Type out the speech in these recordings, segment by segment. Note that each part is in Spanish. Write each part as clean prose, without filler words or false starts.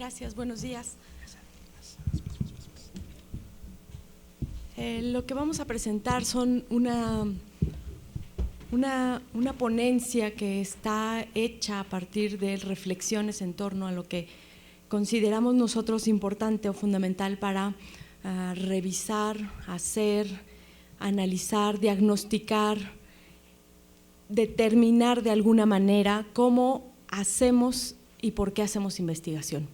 Gracias, buenos días. Lo que vamos a presentar son una ponencia que está hecha a partir de reflexiones en torno a lo que consideramos nosotros importante o fundamental para revisar, hacer, analizar, diagnosticar, determinar de alguna manera cómo hacemos y por qué hacemos investigación.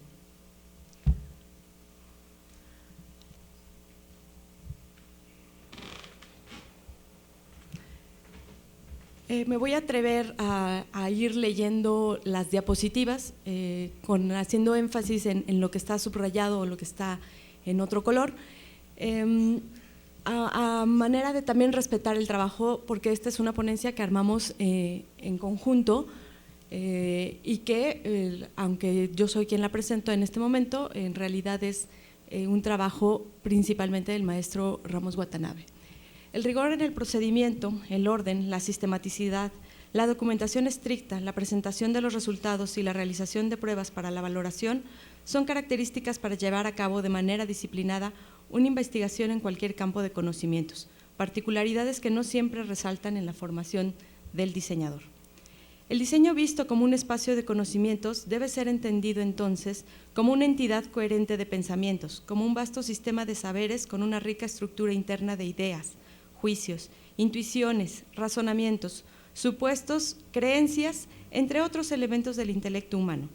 Me voy a atrever a ir leyendo las diapositivas, haciendo énfasis en lo que está subrayado o lo que está en otro color, a manera de también respetar el trabajo, porque esta es una ponencia que armamos en conjunto y que, aunque yo soy quien la presento en este momento, en realidad es un trabajo principalmente del maestro Ramos Watanabe. El rigor en el procedimiento, el orden, la sistematicidad, la documentación estricta, la presentación de los resultados y la realización de pruebas para la valoración son características para llevar a cabo de manera disciplinada una investigación en cualquier campo de conocimientos, particularidades que no siempre resaltan en la formación del diseñador. El diseño visto como un espacio de conocimientos debe ser entendido entonces como una entidad coherente de pensamientos, como un vasto sistema de saberes con una rica estructura interna de ideas, juicios, intuiciones, razonamientos, supuestos, creencias, entre otros elementos del intelecto humano,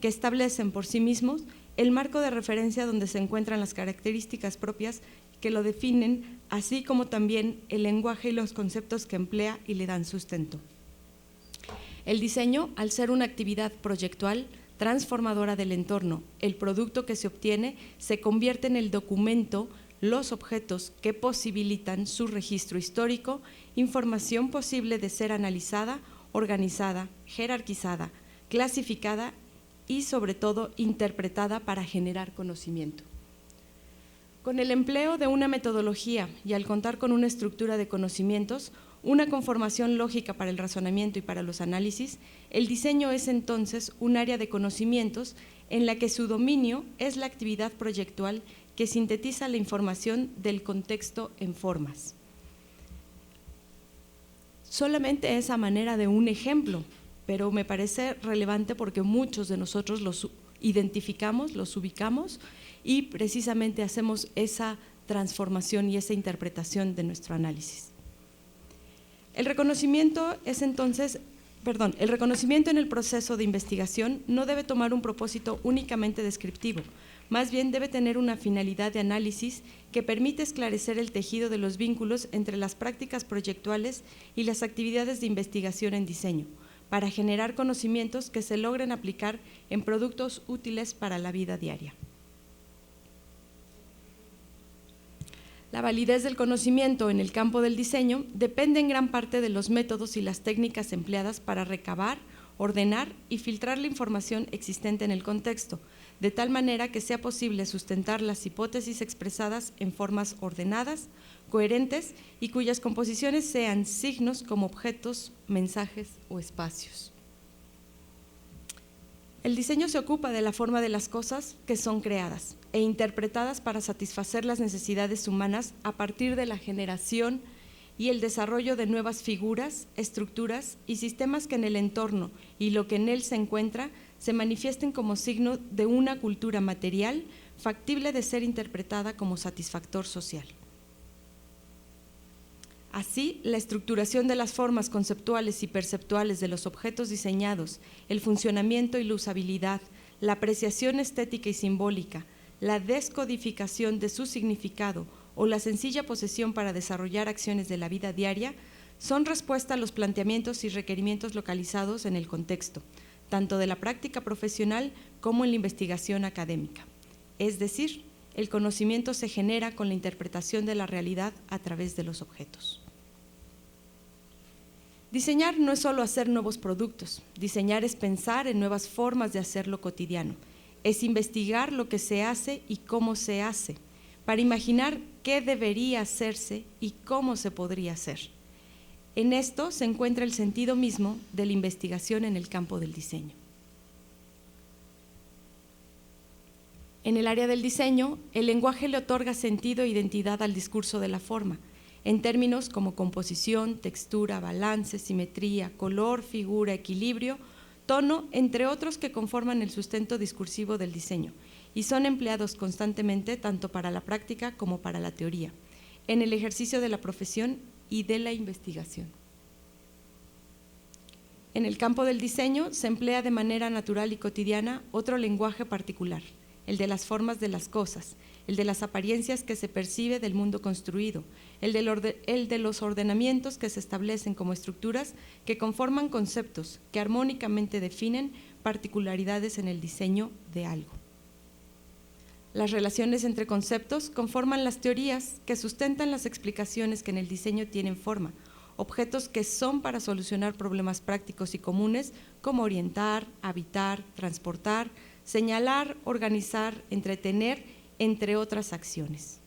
que establecen por sí mismos el marco de referencia donde se encuentran las características propias que lo definen, así como también el lenguaje y los conceptos que emplea y le dan sustento. El diseño, al ser una actividad proyectual, transformadora del entorno, el producto que se obtiene se convierte en el documento, los objetos que posibilitan su registro histórico, información posible de ser analizada, organizada, jerarquizada, clasificada y sobre todo interpretada para generar conocimiento. Con el empleo de una metodología y al contar con una estructura de conocimientos, una conformación lógica para el razonamiento y para los análisis, el diseño es entonces un área de conocimientos en la que su dominio es la actividad proyectual que sintetiza la información del contexto en formas. Solamente es a manera de un ejemplo, pero me parece relevante porque muchos de nosotros los identificamos, los ubicamos y precisamente hacemos esa transformación y esa interpretación de nuestro análisis. El reconocimiento en el proceso de investigación no debe tomar un propósito únicamente descriptivo, más bien debe tener una finalidad de análisis que permite esclarecer el tejido de los vínculos entre las prácticas proyectuales y las actividades de investigación en diseño, para generar conocimientos que se logren aplicar en productos útiles para la vida diaria. La validez del conocimiento en el campo del diseño depende en gran parte de los métodos y las técnicas empleadas para recabar, ordenar y filtrar la información existente en el contexto, de tal manera que sea posible sustentar las hipótesis expresadas en formas ordenadas, coherentes y cuyas composiciones sean signos como objetos, mensajes o espacios. El diseño se ocupa de la forma de las cosas que son creadas e interpretadas para satisfacer las necesidades humanas a partir de la generación y el desarrollo de nuevas figuras, estructuras y sistemas que en el entorno y lo que en él se encuentra se manifiesten como signo de una cultura material factible de ser interpretada como satisfactor social. Así, la estructuración de las formas conceptuales y perceptuales de los objetos diseñados, el funcionamiento y la usabilidad, la apreciación estética y simbólica, la descodificación de su significado o la sencilla posesión para desarrollar acciones de la vida diaria son respuesta a los planteamientos y requerimientos localizados en el contexto, tanto de la práctica profesional como en la investigación académica. Es decir, el conocimiento se genera con la interpretación de la realidad a través de los objetos. Diseñar no es solo hacer nuevos productos, diseñar es pensar en nuevas formas de hacerlo cotidiano, es investigar lo que se hace y cómo se hace, para imaginar qué debería hacerse y cómo se podría hacer. En esto se encuentra el sentido mismo de la investigación en el campo del diseño. En el área del diseño, el lenguaje le otorga sentido e identidad al discurso de la forma, en términos como composición, textura, balance, simetría, color, figura, equilibrio, tono, entre otros que conforman el sustento discursivo del diseño, y son empleados constantemente tanto para la práctica como para la teoría, en el ejercicio de la profesión y de la investigación. En el campo del diseño se emplea de manera natural y cotidiana otro lenguaje particular, el de las formas de las cosas, el de las apariencias que se percibe del mundo construido, el de los ordenamientos que se establecen como estructuras que conforman conceptos que armónicamente definen particularidades en el diseño de algo. Las relaciones entre conceptos conforman las teorías que sustentan las explicaciones que en el diseño tienen forma, objetos que son para solucionar problemas prácticos y comunes como orientar, habitar, transportar, señalar, organizar, entretener, entre otras acciones.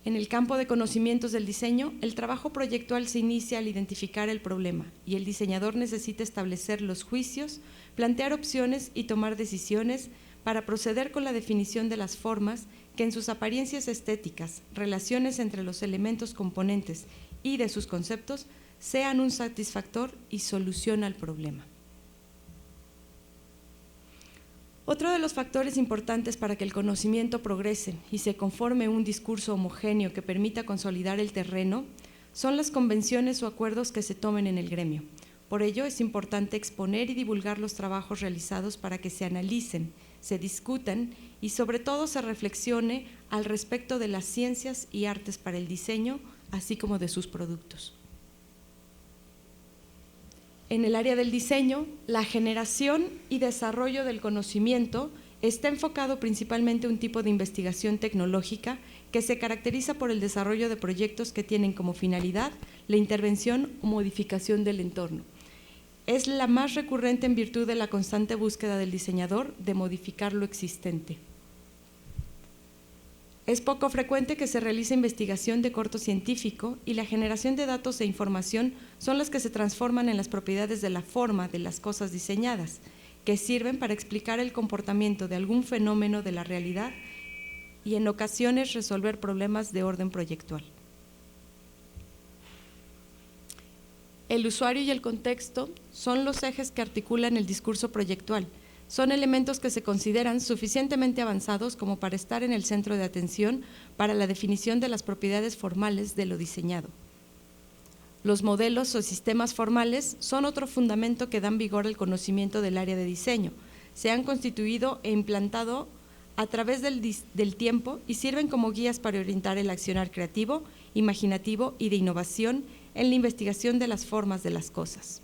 En el campo de conocimientos del diseño, el trabajo proyectual se inicia al identificar el problema y el diseñador necesita establecer los juicios, plantear opciones y tomar decisiones para proceder con la definición de las formas que en sus apariencias estéticas, relaciones entre los elementos componentes y de sus conceptos sean un satisfactor y solución al problema. Otro de los factores importantes para que el conocimiento progrese y se conforme un discurso homogéneo que permita consolidar el terreno son las convenciones o acuerdos que se tomen en el gremio. Por ello es importante exponer y divulgar los trabajos realizados para que se analicen, se discutan y sobre todo se reflexione al respecto de las ciencias y artes para el diseño, así como de sus productos. En el área del diseño, la generación y desarrollo del conocimiento está enfocado principalmente a un tipo de investigación tecnológica que se caracteriza por el desarrollo de proyectos que tienen como finalidad la intervención o modificación del entorno. Es la más recurrente en virtud de la constante búsqueda del diseñador de modificar lo existente. Es poco frecuente que se realice investigación de corto científico y la generación de datos e información son las que se transforman en las propiedades de la forma de las cosas diseñadas, que sirven para explicar el comportamiento de algún fenómeno de la realidad y en ocasiones resolver problemas de orden proyectual. El usuario y el contexto son los ejes que articulan el discurso proyectual. Son elementos que se consideran suficientemente avanzados como para estar en el centro de atención para la definición de las propiedades formales de lo diseñado. Los modelos o sistemas formales son otro fundamento que dan vigor al conocimiento del área de diseño. Se han constituido e implantado a través del tiempo y sirven como guías para orientar el accionar creativo, imaginativo y de innovación en la investigación de las formas de las cosas.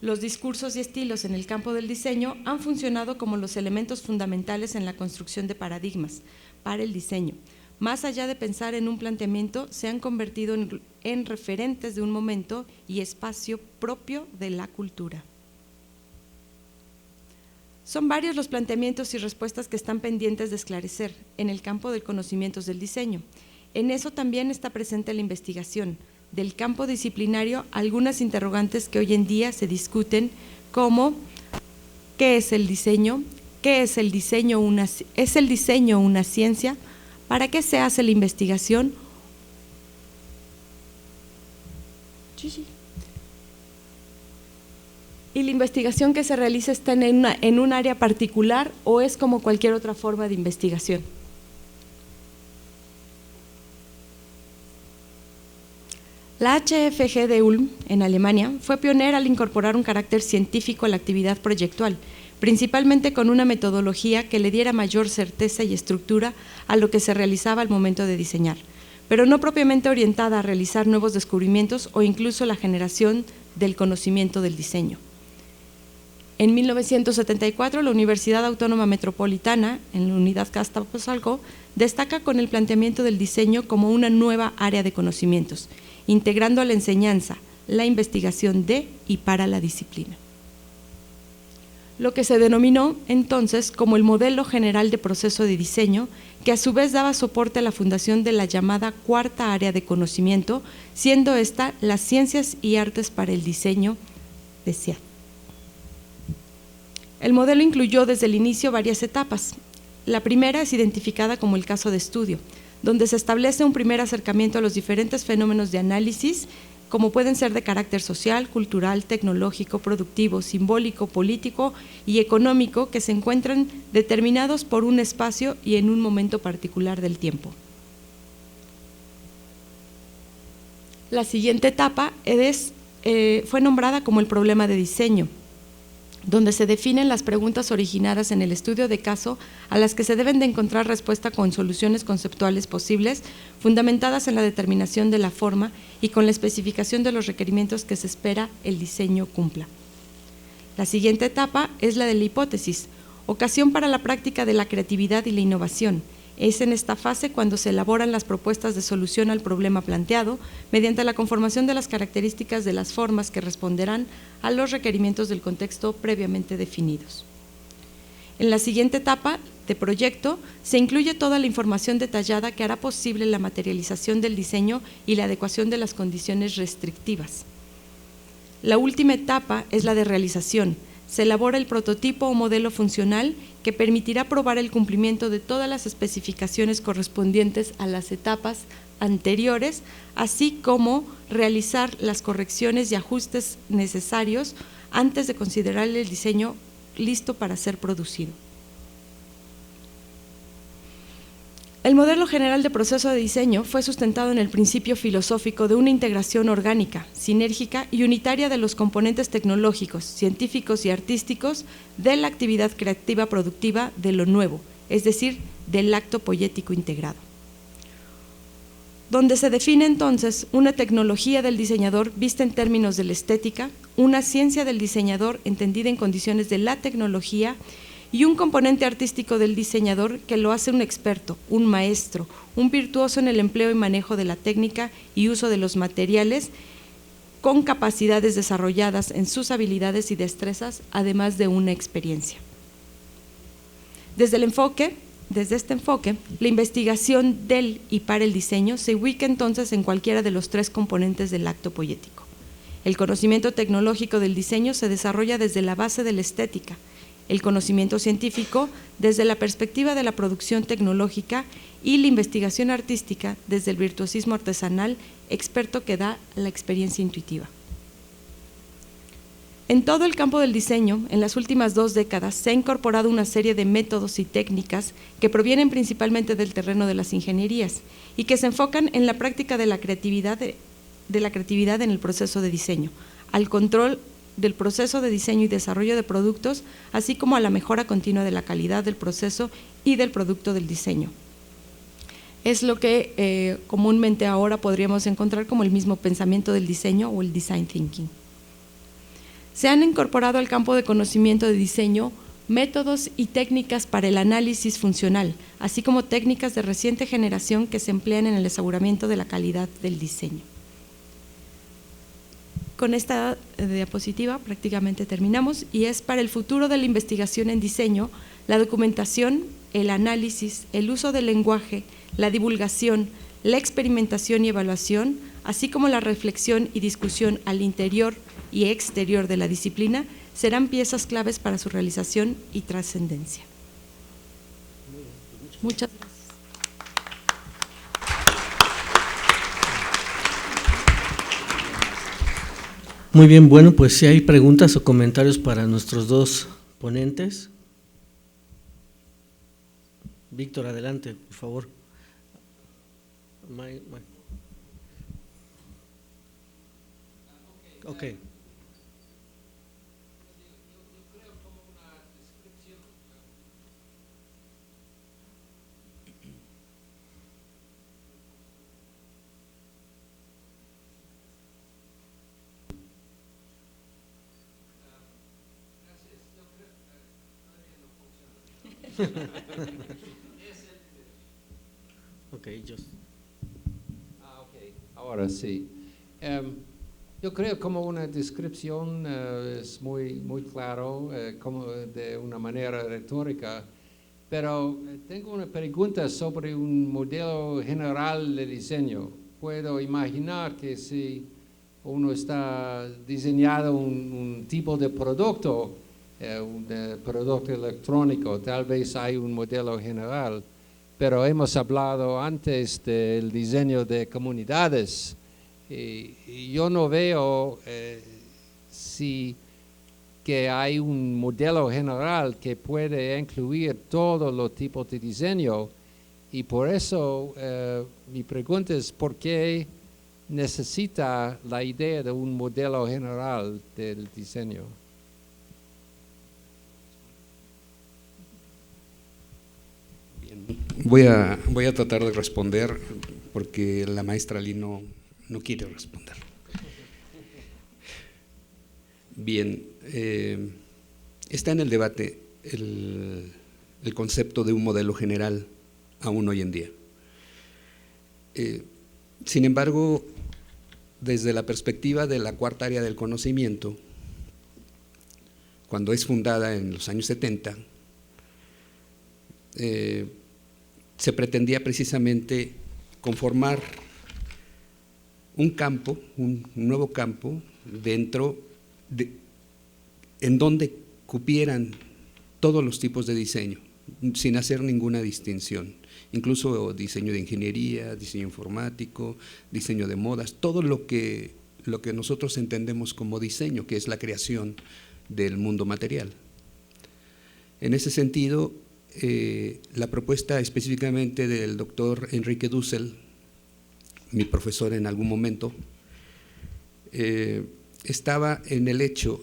Los discursos y estilos en el campo del diseño han funcionado como los elementos fundamentales en la construcción de paradigmas para el diseño. Más allá de pensar en un planteamiento, se han convertido en referentes de un momento y espacio propio de la cultura. Son varios los planteamientos y respuestas que están pendientes de esclarecer en el campo de conocimientos del diseño. En eso también está presente la investigación. Del campo disciplinario, algunas interrogantes que hoy en día se discuten como ¿qué es el diseño? ¿Qué es el diseño? ¿Es el diseño una ciencia? ¿Para qué se hace la investigación? ¿Y la investigación que se realiza está en un área particular o es como cualquier otra forma de investigación? La HFG de Ulm, en Alemania, fue pionera al incorporar un carácter científico a la actividad proyectual, principalmente con una metodología que le diera mayor certeza y estructura a lo que se realizaba al momento de diseñar, pero no propiamente orientada a realizar nuevos descubrimientos o incluso la generación del conocimiento del diseño. En 1974, la Universidad Autónoma Metropolitana, en la unidad Azcapotzalco, destaca con el planteamiento del diseño como una nueva área de conocimientos, integrando a la enseñanza, la investigación de y para la disciplina. Lo que se denominó entonces como el modelo general de proceso de diseño, que a su vez daba soporte a la fundación de la llamada cuarta área de conocimiento, siendo esta las ciencias y artes para el diseño de SIAD. El modelo incluyó desde el inicio varias etapas. La primera es identificada como el caso de estudio, donde se establece un primer acercamiento a los diferentes fenómenos de análisis, como pueden ser de carácter social, cultural, tecnológico, productivo, simbólico, político y económico, que se encuentran determinados por un espacio y en un momento particular del tiempo. La siguiente etapa fue nombrada como el problema de diseño, donde se definen las preguntas originadas en el estudio de caso a las que se deben de encontrar respuesta con soluciones conceptuales posibles, fundamentadas en la determinación de la forma y con la especificación de los requerimientos que se espera el diseño cumpla. La siguiente etapa es la de la hipótesis, ocasión para la práctica de la creatividad y la innovación. Es en esta fase cuando se elaboran las propuestas de solución al problema planteado mediante la conformación de las características de las formas que responderán a los requerimientos del contexto previamente definidos. En la siguiente etapa de proyecto se incluye toda la información detallada que hará posible la materialización del diseño y la adecuación de las condiciones restrictivas. La última etapa es la de realización. Se elabora el prototipo o modelo funcional que permitirá probar el cumplimiento de todas las especificaciones correspondientes a las etapas anteriores, así como realizar las correcciones y ajustes necesarios antes de considerar el diseño listo para ser producido. El modelo general de proceso de diseño fue sustentado en el principio filosófico de una integración orgánica, sinérgica y unitaria de los componentes tecnológicos, científicos y artísticos de la actividad creativa productiva de lo nuevo, es decir, del acto poético integrado, donde se define entonces una tecnología del diseñador vista en términos de la estética, una ciencia del diseñador entendida en condiciones de la tecnología y un componente artístico del diseñador que lo hace un experto, un maestro, un virtuoso en el empleo y manejo de la técnica y uso de los materiales, con capacidades desarrolladas en sus habilidades y destrezas, además de una experiencia. Desde este enfoque, la investigación del y para el diseño se ubica entonces en cualquiera de los tres componentes del acto poético. El conocimiento tecnológico del diseño se desarrolla desde la base de la estética, el conocimiento científico desde la perspectiva de la producción tecnológica y la investigación artística desde el virtuosismo artesanal experto que da la experiencia intuitiva. En todo el campo del diseño, en las últimas 2 décadas, se ha incorporado una serie de métodos y técnicas que provienen principalmente del terreno de las ingenierías y que se enfocan en la práctica de la creatividad en el proceso de diseño, al control del proceso de diseño y desarrollo de productos, así como a la mejora continua de la calidad del proceso y del producto del diseño. Es lo que comúnmente ahora podríamos encontrar como el mismo pensamiento del diseño o el design thinking. Se han incorporado al campo de conocimiento de diseño métodos y técnicas para el análisis funcional, así como técnicas de reciente generación que se emplean en el aseguramiento de la calidad del diseño. Con esta diapositiva prácticamente terminamos y es para el futuro de la investigación en diseño, la documentación, el análisis, el uso del lenguaje, la divulgación, la experimentación y evaluación, así como la reflexión y discusión al interior y exterior de la disciplina, serán piezas claves para su realización y trascendencia. Muchas gracias. Muy bien, bueno, pues si hay preguntas o comentarios para nuestros dos ponentes. Víctor, adelante, por favor. Ok. Ok, ahora sí. Yo creo como una descripción es muy claro, como de una manera retórica, pero tengo una pregunta sobre un modelo general de diseño. Puedo imaginar que si uno está diseñando un tipo de producto, un producto electrónico, tal vez hay un modelo general, pero hemos hablado antes del diseño de comunidades y yo no veo si que hay un modelo general que puede incluir todos los tipos de diseño y por eso mi pregunta es ¿por qué necesita la idea de un modelo general del diseño? Voy a tratar de responder porque la maestra Lee no quiere responder. Bien, está en el debate el concepto de un modelo general aún hoy en día. Sin embargo, desde la perspectiva de la cuarta área del conocimiento, cuando es fundada en los años 70, se pretendía precisamente conformar un campo, un nuevo campo en donde cupieran todos los tipos de diseño, sin hacer ninguna distinción, incluso diseño de ingeniería, diseño informático, diseño de modas, todo lo que nosotros entendemos como diseño, que es la creación del mundo material. En ese sentido, la propuesta específicamente del doctor Enrique Dussel, mi profesor en algún momento, estaba en el hecho,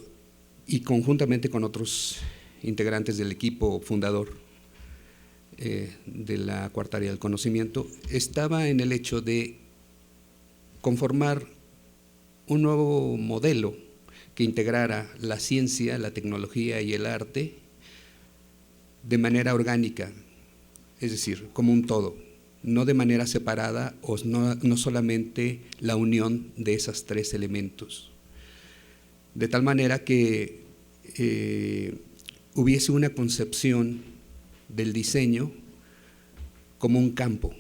y conjuntamente con otros integrantes del equipo fundador de la cuarta área del conocimiento, estaba en el hecho de conformar un nuevo modelo que integrara la ciencia, la tecnología y el arte de manera orgánica, es decir, como un todo, no de manera separada o no solamente la unión de esos tres elementos. De tal manera que hubiese una concepción del diseño como un campo.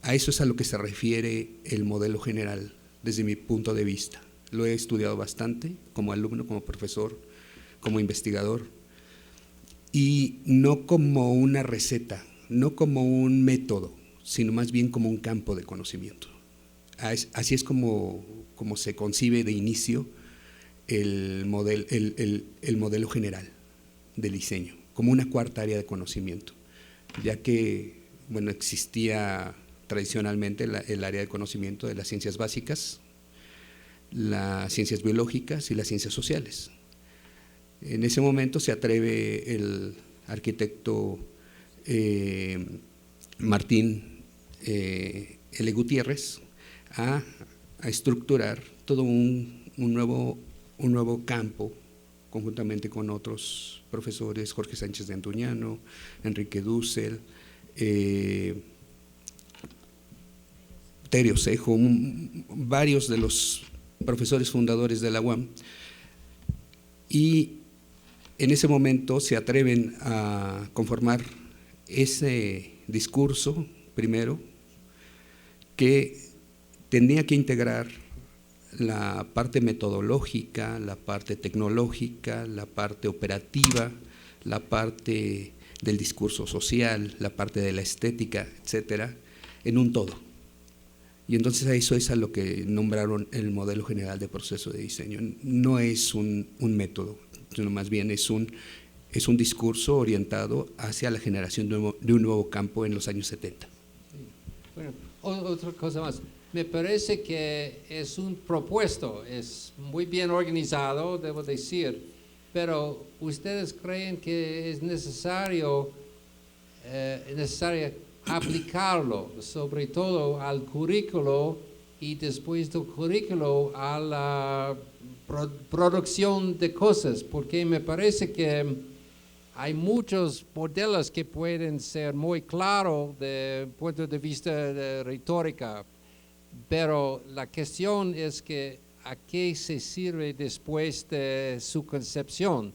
A eso es a lo que se refiere el modelo general, desde mi punto de vista. Lo he estudiado bastante como alumno, como profesor, como investigador, y no como una receta, no como un método, sino más bien como un campo de conocimiento. Así es como se concibe de inicio el modelo general del diseño, como una cuarta área de conocimiento, ya que bueno, existía tradicionalmente el área de conocimiento de las ciencias básicas, las ciencias biológicas y las ciencias sociales. En ese momento se atreve el arquitecto Martín L. Gutiérrez a estructurar todo un nuevo campo, conjuntamente con otros profesores, Jorge Sánchez de Antuñano, Enrique Dussel, Terio Cejo, varios de los profesores fundadores de la UAM, y en ese momento se atreven a conformar ese discurso primero que tenía que integrar la parte metodológica, la parte tecnológica, la parte operativa, la parte del discurso social, la parte de la estética, etcétera, en un todo. Y entonces eso es a lo que nombraron el modelo general de proceso de diseño. No es un método, sino más bien es un discurso orientado hacia la generación de un nuevo campo en los años 70. Bueno, otra cosa más. Me parece que es un propuesto, es muy bien organizado, debo decir, pero ¿ustedes creen que es necesario aplicarlo, sobre todo al currículo y después del currículo a la producción de cosas? Porque me parece que hay muchos modelos que pueden ser muy claros desde el punto de vista de retórica, pero la cuestión es que ¿a qué se sirve después de su concepción?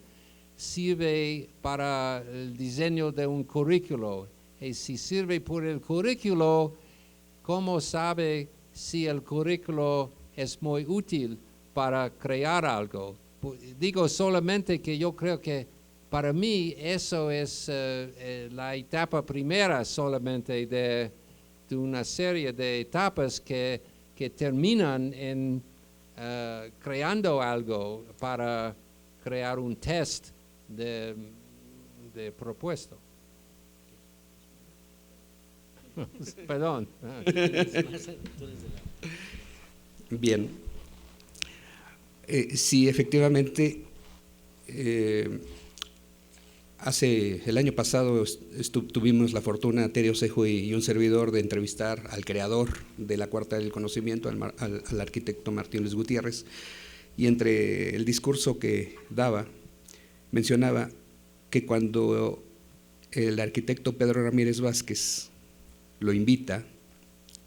Sirve para el diseño de un currículo, y si sirve por el currículo, ¿cómo sabe si el currículo es muy útil para crear algo? Digo solamente que yo creo que para mí eso es la etapa primera solamente de una serie de etapas que terminan en creando algo para crear un test de propuesto. Perdón. Bien. Sí, efectivamente, el año pasado tuvimos la fortuna, Terio Osejo y un servidor, de entrevistar al creador de la Cuarta Era del Conocimiento, al arquitecto Martín Luis Gutiérrez, y entre el discurso que daba, mencionaba que cuando el arquitecto Pedro Ramírez Vázquez lo invita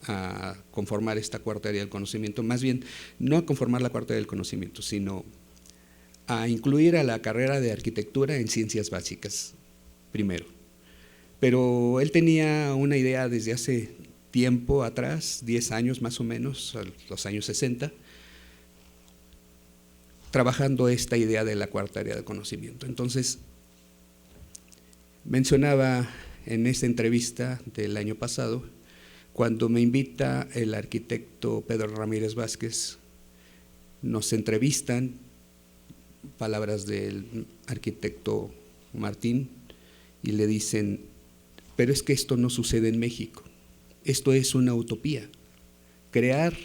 a conformar esta Cuarta Era del Conocimiento, más bien no a conformar la Cuarta Era del Conocimiento, sino a incluir a la carrera de arquitectura en ciencias básicas, primero. Pero él tenía una idea desde hace tiempo atrás, 10 años más o menos, los años 60, trabajando esta idea de la Cuarta Era del Conocimiento. Entonces, mencionaba en esta entrevista del año pasado, cuando me invita el arquitecto Pedro Ramírez Vázquez, nos entrevistan, palabras del arquitecto Martín, y le dicen, pero es que esto no sucede en México, esto es una utopía. Crear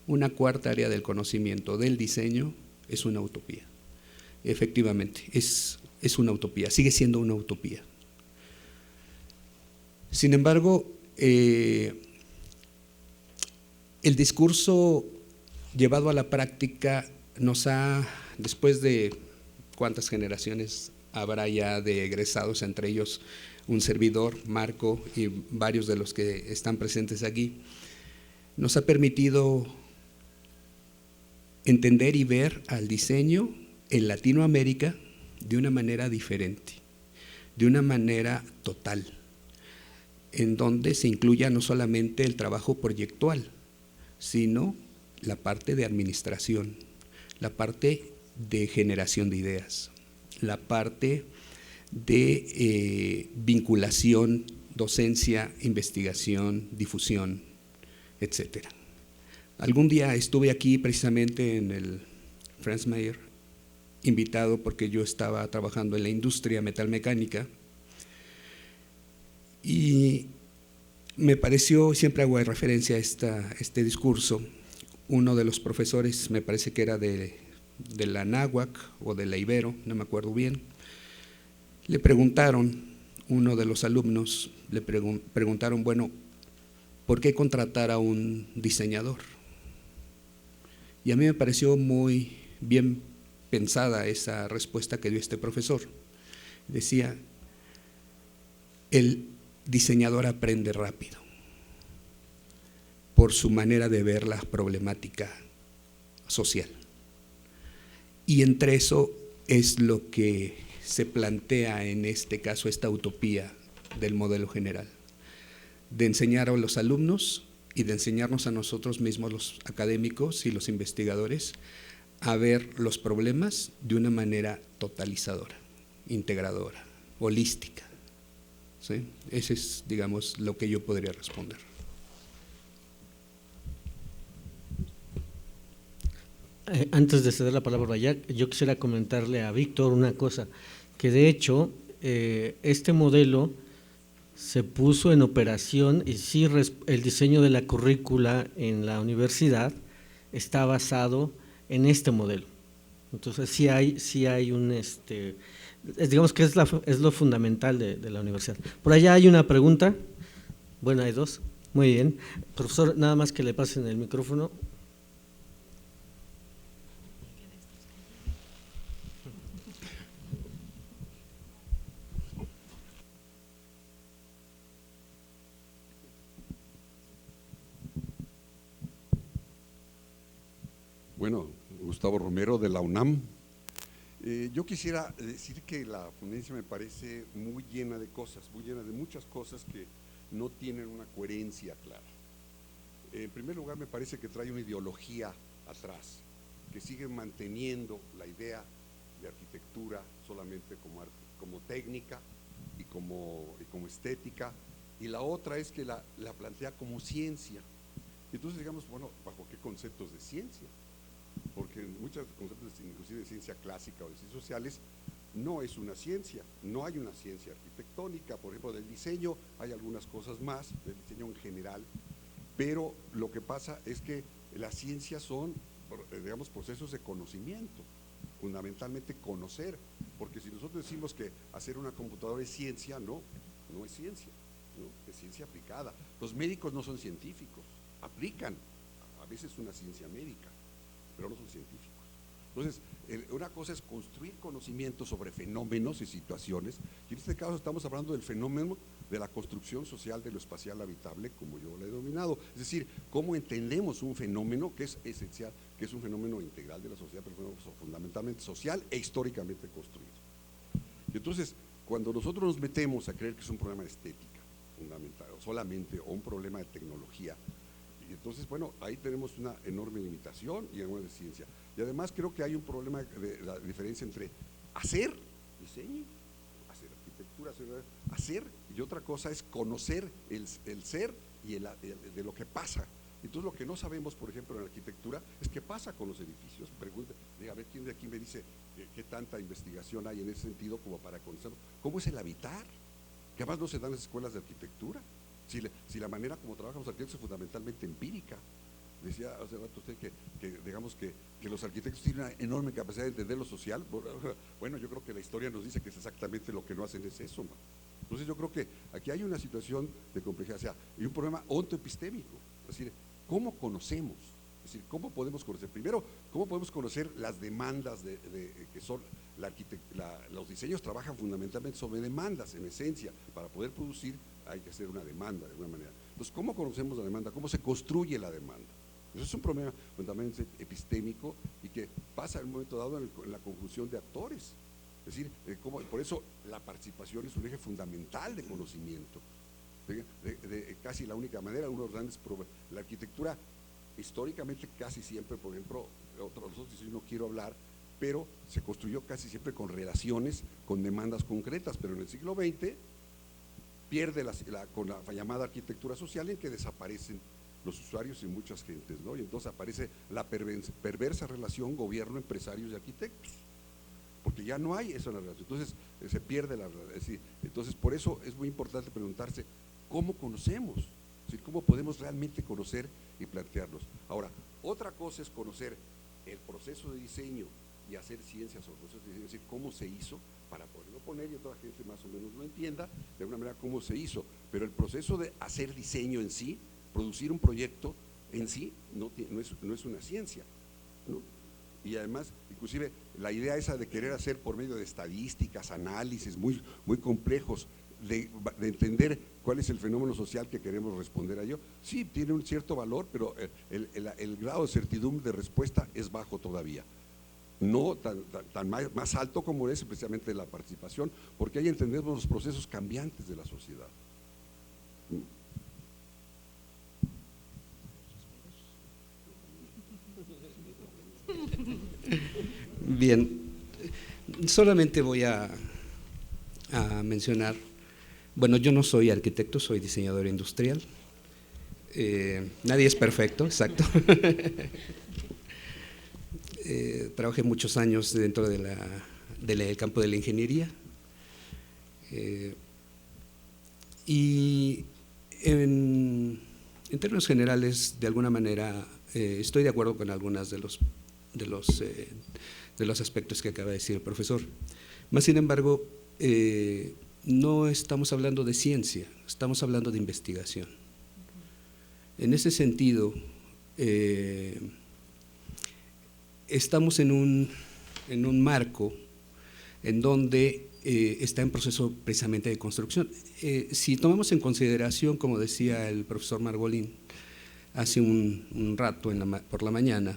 una cuarta área del conocimiento del diseño es una utopía. Efectivamente, es una utopía, sigue siendo una utopía. Sin embargo, el discurso llevado a la práctica nos ha, después de cuántas generaciones habrá ya de egresados, entre ellos un servidor, Marco, y varios de los que están presentes aquí, nos ha permitido entender y ver al diseño en Latinoamérica de una manera diferente, de una manera total, en donde se incluya no solamente el trabajo proyectual, sino la parte de administración, la parte de generación de ideas, la parte de vinculación, docencia, investigación, difusión, etcétera. Algún día estuve aquí precisamente en el Franz Mayer, invitado porque yo estaba trabajando en la industria metalmecánica, y me pareció, siempre hago referencia a este discurso, uno de los profesores, me parece que era de la Anáhuac o de la Ibero, no me acuerdo bien, le preguntaron, uno de los alumnos, le preguntaron, bueno, ¿por qué contratar a un diseñador? Y a mí me pareció muy bien pensada esa respuesta que dio este profesor. Decía, el diseñador aprende rápido por su manera de ver la problemática social. Y entre eso es lo que se plantea en este caso, esta utopía del modelo general, de enseñar a los alumnos y de enseñarnos a nosotros mismos, los académicos y los investigadores, a ver los problemas de una manera totalizadora, integradora, holística. ¿Sí? Ese es, digamos, lo que yo podría responder. Antes de ceder la palabra a Jack, yo quisiera comentarle a Víctor una cosa, que de hecho este modelo se puso en operación y sí, el diseño de la currícula en la universidad está basado en este modelo. Entonces sí hay un, digamos que es lo fundamental de la universidad. Por allá hay una pregunta, bueno, hay dos, muy bien. Profesor, nada más que le pasen el micrófono. Bueno, Gustavo Romero de la UNAM. Yo quisiera decir que la ponencia me parece muy llena de cosas, muy llena de muchas cosas que no tienen una coherencia clara. En primer lugar, me parece que trae una ideología atrás, que sigue manteniendo la idea de arquitectura solamente como arte como técnica y como estética, y la otra es que la plantea como ciencia. Entonces digamos, bueno, ¿bajo qué conceptos de ciencia? Porque en muchos conceptos, inclusive de ciencia clásica o de ciencias sociales, no es una ciencia, no hay una ciencia arquitectónica. Por ejemplo, del diseño hay algunas cosas más, del diseño en general, pero lo que pasa es que las ciencias son, digamos, procesos de conocimiento, fundamentalmente conocer, porque si nosotros decimos que hacer una computadora es ciencia, no es ciencia, ¿no? Es ciencia aplicada. Los médicos no son científicos, aplican a veces una ciencia médica, pero no son científicos. Entonces, una cosa es construir conocimiento sobre fenómenos y situaciones, y en este caso estamos hablando del fenómeno de la construcción social de lo espacial habitable, como yo lo he denominado, es decir, cómo entendemos un fenómeno que es esencial, que es un fenómeno integral de la sociedad, pero fundamentalmente social e históricamente construido. Y entonces, cuando nosotros nos metemos a creer que es un problema de estética, fundamental, o solamente, o un problema de tecnología, y entonces, bueno, ahí tenemos una enorme limitación y una de ciencia. Y además creo que hay un problema de la diferencia entre hacer diseño, hacer arquitectura, hacer, y otra cosa es conocer el ser y de lo que pasa. Entonces lo que no sabemos, por ejemplo, en la arquitectura es qué pasa con los edificios. Pregunta, a ver quién de aquí me dice qué tanta investigación hay en ese sentido como para conocer cómo es el habitar, que además no se dan en las escuelas de arquitectura. Si la manera como trabajan los arquitectos es fundamentalmente empírica. Decía hace rato usted que digamos que los arquitectos tienen una enorme capacidad de entender lo social. Bueno, yo creo que la historia nos dice que es exactamente lo que no hacen es eso, ¿no? Entonces yo creo que aquí hay una situación de complejidad, o sea, y un problema ontoepistémico, es decir, ¿cómo conocemos? Es decir, ¿cómo podemos conocer? Primero, ¿cómo podemos conocer las demandas que son los diseños trabajan fundamentalmente sobre demandas, en esencia, para poder producir hay que hacer una demanda de alguna manera. Entonces, ¿cómo conocemos la demanda? ¿Cómo se construye la demanda? Eso es un problema fundamentalmente epistémico y que pasa en un momento dado en la conjunción de actores. Es decir, por eso la participación es un eje fundamental de conocimiento. Casi la única manera, uno de los grandes problemas. La arquitectura, históricamente, casi siempre, por ejemplo, otros diseños no quiero hablar, pero se construyó casi siempre con relaciones, con demandas concretas, pero en el siglo XX pierde con la llamada arquitectura social en que desaparecen los usuarios y muchas gentes, ¿no? Y entonces aparece la perversa relación gobierno, empresarios y arquitectos, porque ya no hay esa relación, entonces se pierde la relación. Es decir, entonces por eso es muy importante preguntarse ¿cómo conocemos? Es decir, ¿cómo podemos realmente conocer y plantearnos? Ahora, otra cosa es conocer el proceso de diseño y hacer ciencias sobre el proceso de diseño, es decir, cómo se hizo para poderlo poner y otra gente más o menos lo entienda de alguna manera cómo se hizo, pero el proceso de hacer diseño en sí, producir un proyecto en sí no es una ciencia, ¿no? Y además, inclusive la idea esa de querer hacer por medio de estadísticas, análisis muy complejos, de entender cuál es el fenómeno social que queremos responder a ello, sí, tiene un cierto valor, pero el grado de certidumbre de respuesta es bajo todavía. No tan más alto como es precisamente la participación, porque ahí entendemos los procesos cambiantes de la sociedad. Bien, solamente voy a mencionar, bueno, yo no soy arquitecto, soy diseñador industrial. Nadie es perfecto, exacto. Trabajé muchos años dentro del campo de la ingeniería y en términos generales, de alguna manera, estoy de acuerdo con algunas de los aspectos que acaba de decir el profesor. Más sin embargo, no estamos hablando de ciencia, estamos hablando de investigación. En ese sentido, estamos en un marco en donde está en proceso precisamente de construcción. Si tomamos en consideración, como decía el profesor Margolín hace un rato por la mañana,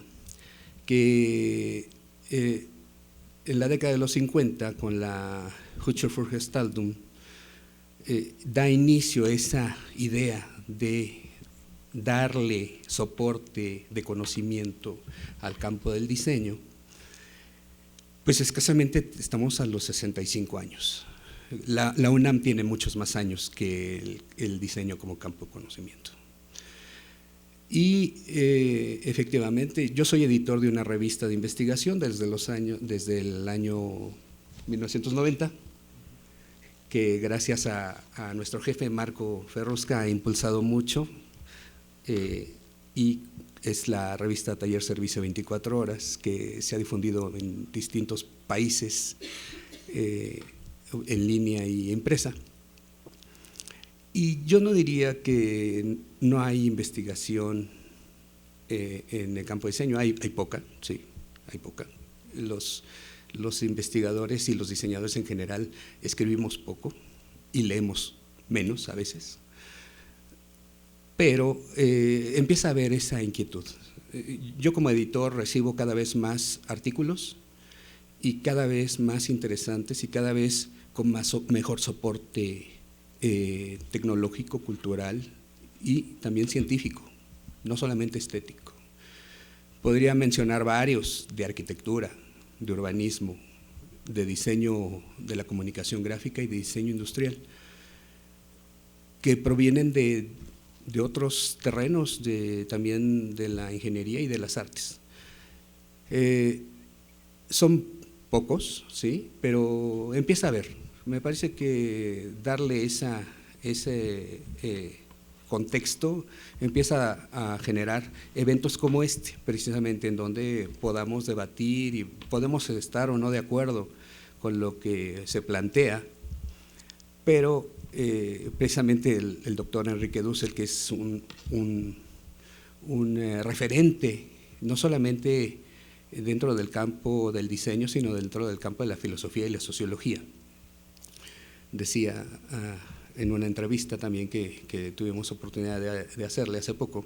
que en la década de los 50, con la Hücher-Gestaltung, da inicio a esa idea de darle soporte de conocimiento al campo del diseño, pues escasamente estamos a los 65 años. La UNAM tiene muchos más años que el diseño como campo de conocimiento. Y efectivamente, yo soy editor de una revista de investigación desde el año 1990, que gracias a nuestro jefe Marco Ferrusca ha impulsado mucho, y es la revista Taller Servicio 24 Horas, que se ha difundido en distintos países, en línea y impresa. Y yo no diría que no hay investigación en el campo de diseño, hay poca, sí, hay poca. Los investigadores y los diseñadores en general escribimos poco y leemos menos a veces, pero empieza a haber esa inquietud. Yo como editor recibo cada vez más artículos y cada vez más interesantes y cada vez con mejor soporte tecnológico, cultural y también científico, no solamente estético. Podría mencionar varios de arquitectura, de urbanismo, de diseño de la comunicación gráfica y de diseño industrial, que provienen de otros terrenos, también de la ingeniería y de las artes. Son pocos, sí, pero empieza a haber. Me parece que darle ese contexto empieza a generar eventos como este, precisamente, en donde podamos debatir y podemos estar o no de acuerdo con lo que se plantea, pero precisamente el doctor Enrique Dussel, que es un referente, no solamente dentro del campo del diseño, sino dentro del campo de la filosofía y la sociología. Decía en una entrevista también que tuvimos oportunidad de hacerle hace poco,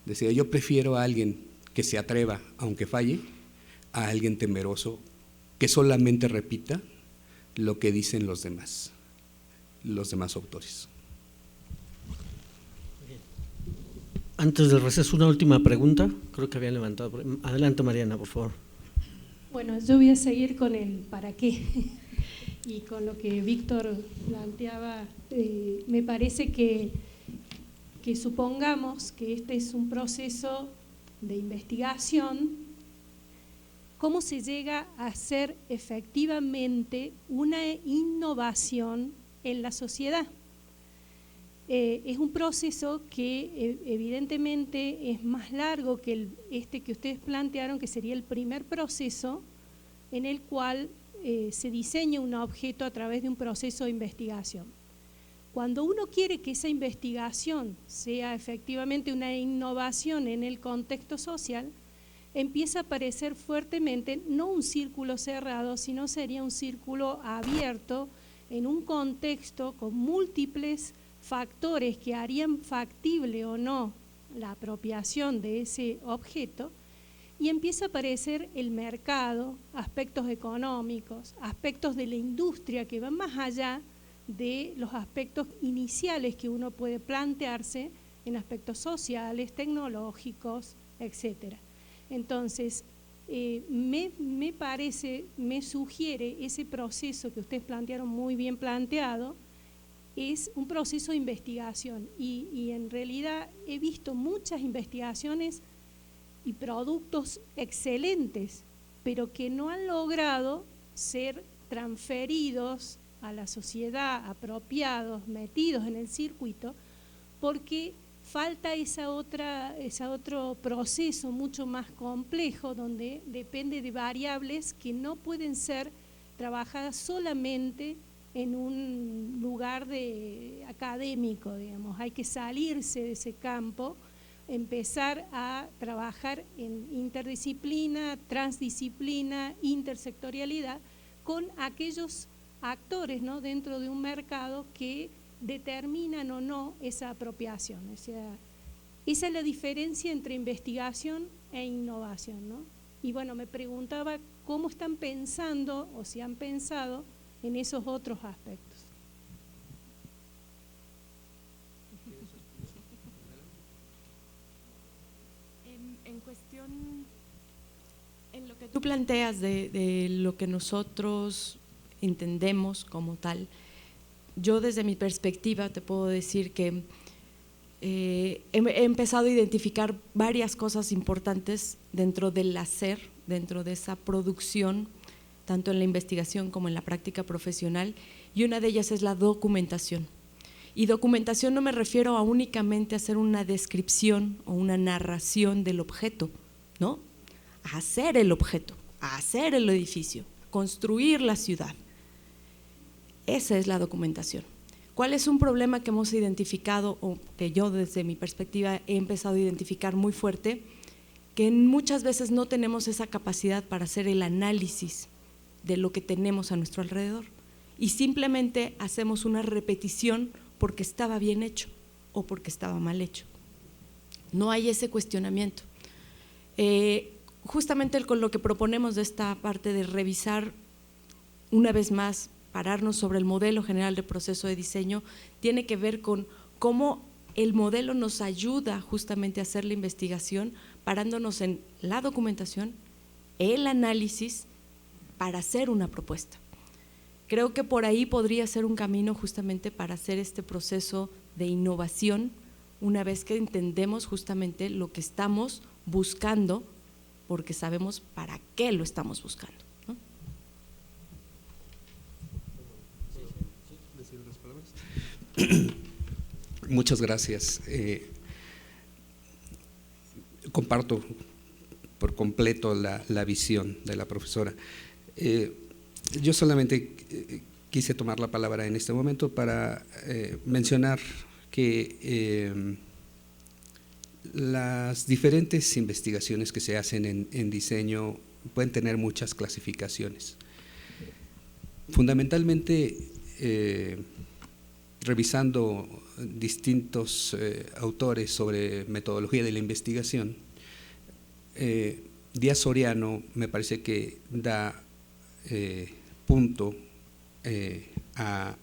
decía: yo prefiero a alguien que se atreva, aunque falle, a alguien temeroso que solamente repita lo que dicen los demás autores. Antes del receso, una última pregunta, creo que habían levantado. Adelante, Mariana, por favor. Bueno, yo voy a seguir con el para qué y con lo que Víctor planteaba. Me parece que supongamos que este es un proceso de investigación, ¿cómo se llega a hacer efectivamente una innovación en la sociedad? Es un proceso que evidentemente es más largo que este que ustedes plantearon, que sería el primer proceso en el cual se diseña un objeto a través de un proceso de investigación. Cuando uno quiere que esa investigación sea efectivamente una innovación en el contexto social, empieza a aparecer fuertemente no un círculo cerrado, sino sería un círculo abierto en un contexto con múltiples factores que harían factible o no la apropiación de ese objeto, y empieza a aparecer el mercado, aspectos económicos, aspectos de la industria que van más allá de los aspectos iniciales que uno puede plantearse en aspectos sociales, tecnológicos, etc. Entonces, me parece, me sugiere ese proceso que ustedes plantearon muy bien planteado, es un proceso de investigación y en realidad he visto muchas investigaciones y productos excelentes, pero que no han logrado ser transferidos a la sociedad, apropiados, metidos en el circuito, porque falta ese otro proceso mucho más complejo, donde depende de variables que no pueden ser trabajadas solamente en un lugar académico, digamos. Hay que salirse de ese campo, empezar a trabajar en interdisciplina, transdisciplina, intersectorialidad, con aquellos actores, ¿no?, dentro de un mercado que determinan o no esa apropiación. O sea, esa es la diferencia entre investigación e innovación, ¿no? Y bueno, me preguntaba cómo están pensando o si han pensado en esos otros aspectos. En cuestión, en lo que tú planteas de lo que nosotros entendemos como tal. Yo desde mi perspectiva te puedo decir que he empezado a identificar varias cosas importantes dentro del hacer, dentro de esa producción, tanto en la investigación como en la práctica profesional, y una de ellas es la documentación. Y documentación no me refiero a únicamente hacer una descripción o una narración del objeto, ¿no? A hacer el objeto, a hacer el edificio, a construir la ciudad. Esa es la documentación. ¿Cuál es un problema que hemos identificado, o que yo desde mi perspectiva he empezado a identificar muy fuerte? Que muchas veces no tenemos esa capacidad para hacer el análisis de lo que tenemos a nuestro alrededor y simplemente hacemos una repetición porque estaba bien hecho o porque estaba mal hecho. No hay ese cuestionamiento. Justamente con lo que proponemos de esta parte de revisar una vez más, pararnos sobre el modelo general de proceso de diseño, tiene que ver con cómo el modelo nos ayuda justamente a hacer la investigación, parándonos en la documentación, el análisis, para hacer una propuesta. Creo que por ahí podría ser un camino justamente para hacer este proceso de innovación, una vez que entendemos justamente lo que estamos buscando, porque sabemos para qué lo estamos buscando, ¿no? Muchas gracias. Comparto por completo la visión de la profesora. Yo solamente quise tomar la palabra en este momento para mencionar que las diferentes investigaciones que se hacen en diseño pueden tener muchas clasificaciones. Fundamentalmente, revisando distintos autores sobre metodología de la investigación, Díaz Soriano me parece que da punto a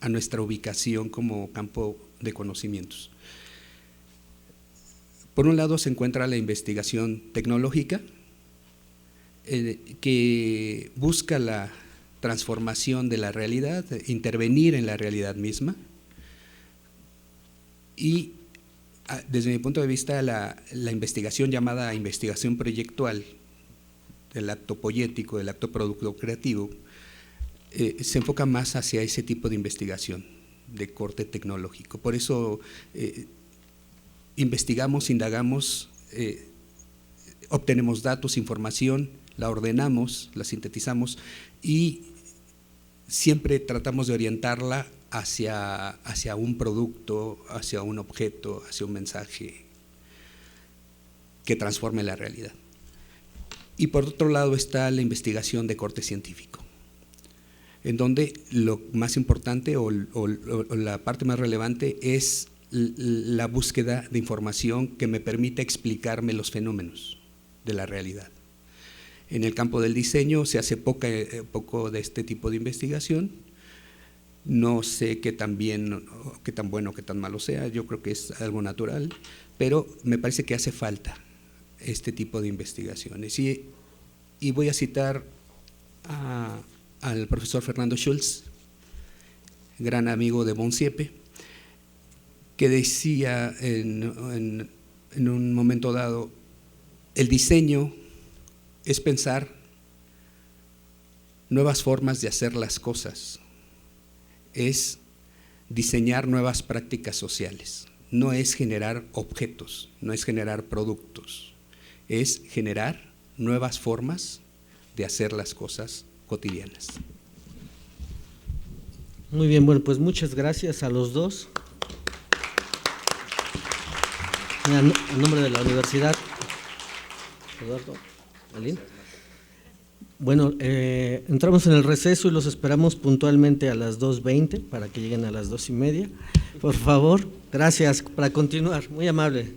nuestra ubicación como campo de conocimientos. Por un lado se encuentra la investigación tecnológica, que busca la transformación de la realidad, intervenir en la realidad misma, y desde mi punto de vista la investigación llamada investigación proyectual, del acto poético, del acto producto creativo, se enfoca más hacia ese tipo de investigación de corte tecnológico. Por eso investigamos, indagamos, obtenemos datos, información, la ordenamos, la sintetizamos y siempre tratamos de orientarla hacia un producto, hacia un objeto, hacia un mensaje que transforme la realidad. Y por otro lado está la investigación de corte científico, en donde lo más importante o la parte más relevante es la búsqueda de información que me permita explicarme los fenómenos de la realidad. En el campo del diseño se hace poco de este tipo de investigación. No sé qué tan bien, qué tan bueno, qué tan malo sea, yo creo que es algo natural, pero me parece que hace falta este tipo de investigaciones. Y voy a citar al profesor Fernando Schulz, gran amigo de Bonsiepe, que decía en un momento dado: el diseño es pensar nuevas formas de hacer las cosas, es diseñar nuevas prácticas sociales, no es generar objetos, no es generar productos, es generar nuevas formas de hacer las cosas cotidianas. Muy bien, bueno, pues muchas gracias a los dos. En nombre de la universidad, Eduardo, Aline. Bueno, entramos en el receso y los esperamos puntualmente a las 2:20 para que lleguen a las 2:30. Por favor, gracias, para continuar, muy amable.